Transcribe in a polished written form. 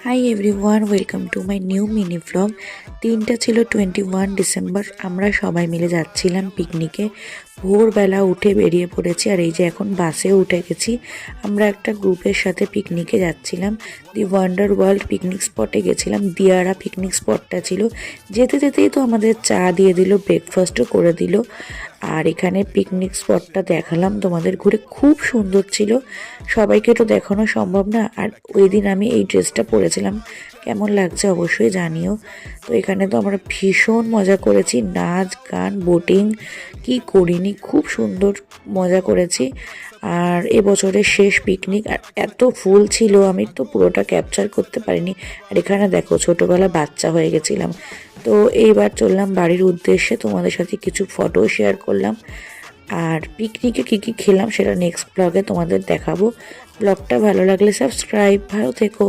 Hi everyone, welcome to my new mini vlog. দিনটা ছিল 21 December. আমরা সবাই মিলে যাচ্ছিলাম পিকনিকে। ভোরবেলা উঠে বেরিয়ে পড়েছি, আর এই যে এখন বাসেও উঠে গেছি। আমরা একটা গ্রুপের সাথে পিকনিকে যাচ্ছিলাম। দি ওয়ান্ডার ওয়ার্ল্ড পিকনিক স্পটে গেছিলাম। দিয়ারা পিকনিক স্পটটা ছিল। যেতে যেতেই তো আমাদের চা দিয়ে দিল, ব্রেকফাস্টও করে দিল। আর এখানে পিকনিক স্পটটা দেখালাম তোমাদের ঘুরে, খুব সুন্দর ছিল। সবাইকে তো দেখানো সম্ভব না। আর ওই দিন আমি এই ড্রেসটা পরেছিলাম, কেমন লাগছে অবশ্যই জানিও। তো এখানে তো আমরা ভীষণ মজা করেছি, নাচ গান বোটিং কি করিনি, খুব সুন্দর মজা করেছি। আর এবছরের শেষ পিকনিক, আর এত ফুল ছিল আমি তো পুরোটা ক্যাপচার করতে পারিনি। আর এখানে দেখো ছোটোবেলা বাচ্চা হয়ে গেছিলাম। তো এইবার চললাম বাড়ির উদ্দেশ্যে, তোমাদের সাথে কিছু ফটো শেয়ার করলাম। আর পিকনিকে কী কী খেলাম সেটা নেক্সট ব্লগে তোমাদের দেখাবো। ব্লগটা ভালো লাগলে সাবস্ক্রাইব। ভালো থেকো।